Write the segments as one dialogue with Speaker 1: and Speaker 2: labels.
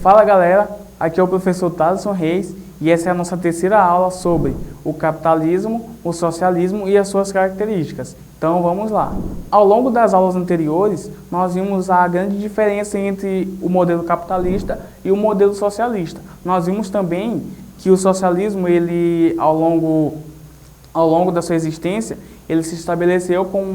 Speaker 1: Fala galera, aqui é o professor Thaleson Reis e essa é a nossa terceira aula sobre o capitalismo, o socialismo e as suas características. Então vamos lá. Ao longo das aulas anteriores, nós vimos a grande diferença entre o modelo capitalista e o modelo socialista. Nós vimos também que o socialismo, ele, ao longo da sua existência, ele se estabeleceu como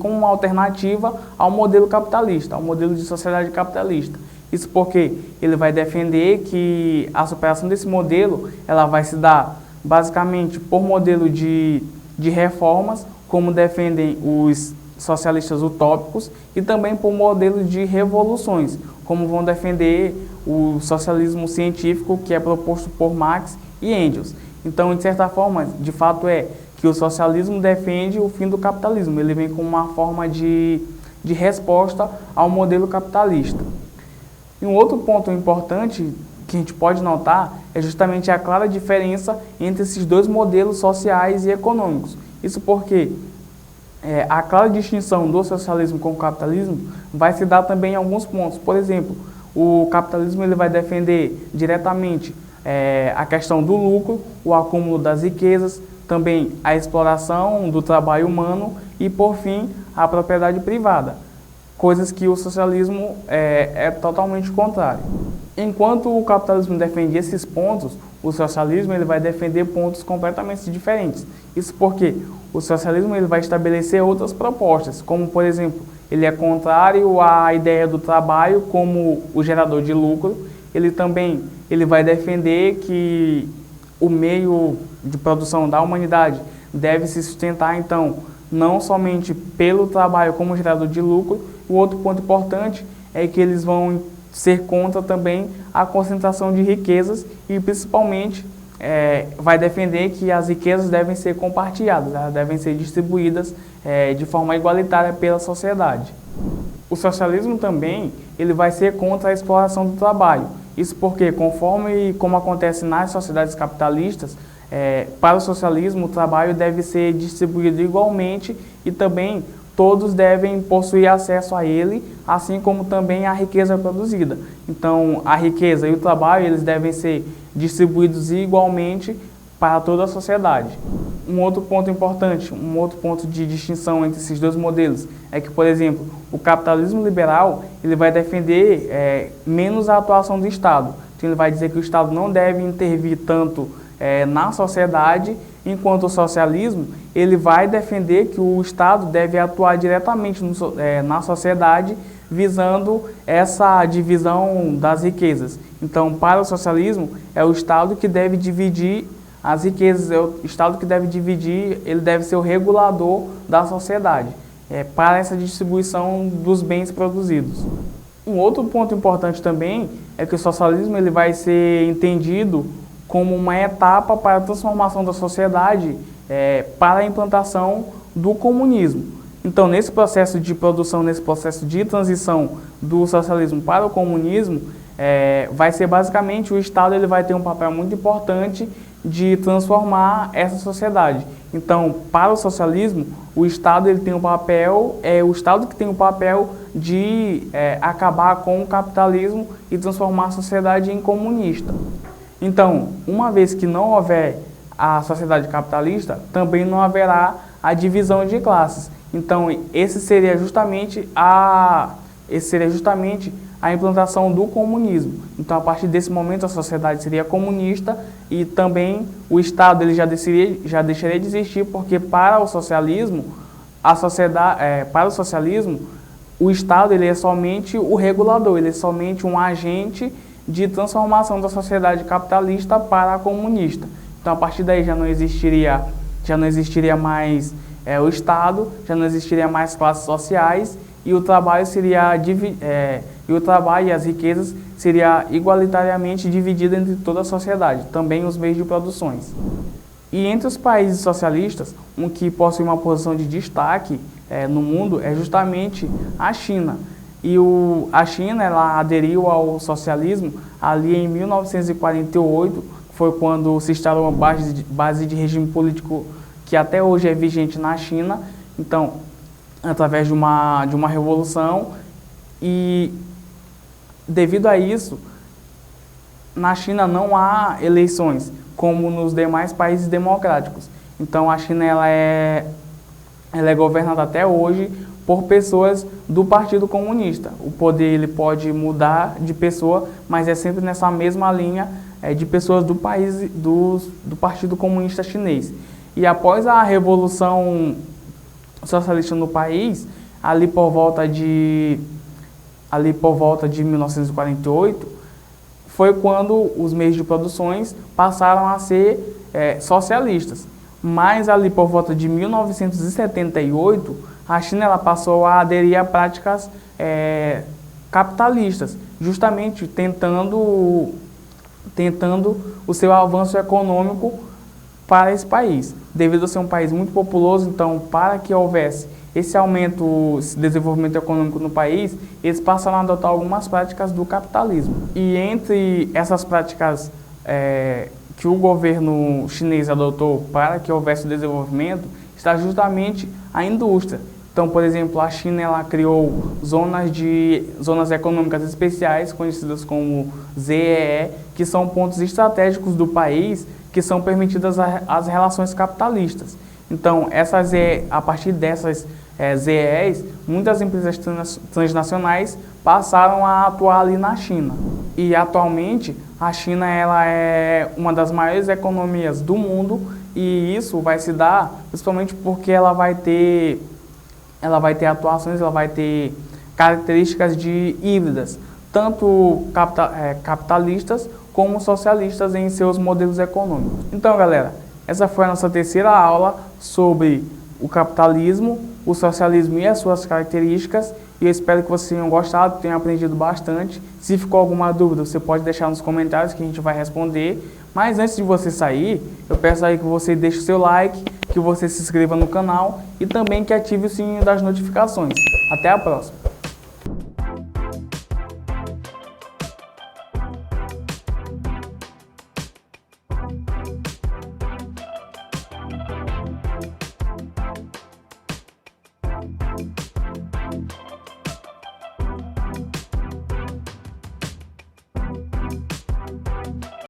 Speaker 1: como uma alternativa ao modelo capitalista, ao modelo de sociedade capitalista. Isso porque ele vai defender que a superação desse modelo, ela vai se dar basicamente por modelo de reformas, como defendem os socialistas utópicos, e também por modelo de revoluções, como vão defender o socialismo científico, que é proposto por Marx e Engels. Então, de certa forma, de fato é que o socialismo defende o fim do capitalismo, ele vem com uma forma de resposta ao modelo capitalista. E um outro ponto importante que a gente pode notar é justamente a clara diferença entre esses dois modelos sociais e econômicos. Isso porque a clara distinção do socialismo com o capitalismo vai se dar também em alguns pontos. Por exemplo, o capitalismo ele vai defender diretamente a questão do lucro, o acúmulo das riquezas, também a exploração do trabalho humano e, por fim, a propriedade privada. Coisas que o socialismo é totalmente contrário. Enquanto o capitalismo defende esses pontos, o socialismo ele vai defender pontos completamente diferentes. Isso porque o socialismo ele vai estabelecer outras propostas, como, por exemplo, ele é contrário à ideia do trabalho como o gerador de lucro. Ele vai defender que o meio de produção da humanidade deve se sustentar, então, não somente pelo trabalho como gerador de lucro. O outro ponto importante é que eles vão ser contra também a concentração de riquezas e, principalmente, vai defender que as riquezas devem ser compartilhadas, elas devem ser distribuídas de forma igualitária pela sociedade. O socialismo também ele vai ser contra a exploração do trabalho. Isso porque, como acontece nas sociedades capitalistas, para o socialismo o trabalho deve ser distribuído igualmente e também todos devem possuir acesso a ele, assim como também a riqueza produzida. Então, a riqueza e o trabalho eles devem ser distribuídos igualmente para toda a sociedade. Um outro ponto importante, um outro ponto de distinção entre esses dois modelos é que, por exemplo, o capitalismo liberal ele vai defender menos a atuação do Estado. Então, ele vai dizer que o Estado não deve intervir tanto na sociedade, enquanto o socialismo ele vai defender que o Estado deve atuar diretamente na sociedade, visando essa divisão das riquezas. Então, para o socialismo, é o Estado que deve dividir as riquezas, é o Estado que deve dividir, ele deve ser o regulador da sociedade, para essa distribuição dos bens produzidos. Um outro ponto importante também é que o socialismo ele vai ser entendido como uma etapa para a transformação da sociedade para a implantação do comunismo. Então, nesse processo de produção, nesse processo de transição do socialismo para o comunismo, vai ser basicamente o Estado ele vai ter um papel muito importante de transformar essa sociedade. Então, para o socialismo, o Estado ele tem um papel, o Estado que tem o papel de acabar com o capitalismo e transformar a sociedade em comunista. Então, uma vez que não houver a sociedade capitalista, também não haverá a divisão de classes. Então, esse seria justamente a implantação do comunismo. Então, a partir desse momento, a sociedade seria comunista e também o Estado ele já deixaria de existir, porque para o socialismo, o Estado ele é somente o regulador, ele é somente um agente de transformação da sociedade capitalista para a comunista. Então, a partir daí já não existiria mais o Estado, já não existiria mais classes sociais e o trabalho e as riquezas seria igualitariamente dividida entre toda a sociedade, também os meios de produções. E entre os países socialistas, um que possui uma posição de destaque no mundo é justamente a China. E a China ela aderiu ao socialismo ali em 1948, foi quando se instalou uma base de regime político que até hoje é vigente na China. Então, através de uma revolução, e Devido a isso, na China não há eleições como nos demais países democráticos. Então a China ela é governada até hoje por pessoas do Partido Comunista. O poder ele pode mudar de pessoa, mas é sempre nessa mesma linha de pessoas do país do Partido Comunista Chinês. E após a Revolução Socialista no país, ali por volta de 1948, foi quando os meios de produções passaram a ser socialistas. Mas ali por volta de 1978, a China ela passou a aderir a práticas capitalistas, justamente tentando o seu avanço econômico para esse país. Devido a ser um país muito populoso, então, para que houvesse esse aumento, esse desenvolvimento econômico no país, eles passaram a adotar algumas práticas do capitalismo. E entre essas práticas que o governo chinês adotou para que houvesse o desenvolvimento, está justamente a indústria. Então, por exemplo, a China ela criou zonas econômicas especiais, conhecidas como ZEE, que são pontos estratégicos do país que são permitidas as relações capitalistas. Então, a partir dessas ZEs, muitas empresas transnacionais passaram a atuar ali na China. E atualmente a China ela é uma das maiores economias do mundo, e isso vai se dar principalmente porque ela vai ter atuações, ela vai ter características de híbridas, tanto capitalistas como socialistas em seus modelos econômicos. Então, galera, essa foi a nossa terceira aula sobre o capitalismo, o socialismo e as suas características. E eu espero que vocês tenham gostado, tenham aprendido bastante. Se ficou alguma dúvida, você pode deixar nos comentários que a gente vai responder. Mas antes de você sair, eu peço aí que você deixe o seu like, que você se inscreva no canal e também que ative o sininho das notificações. Até a próxima!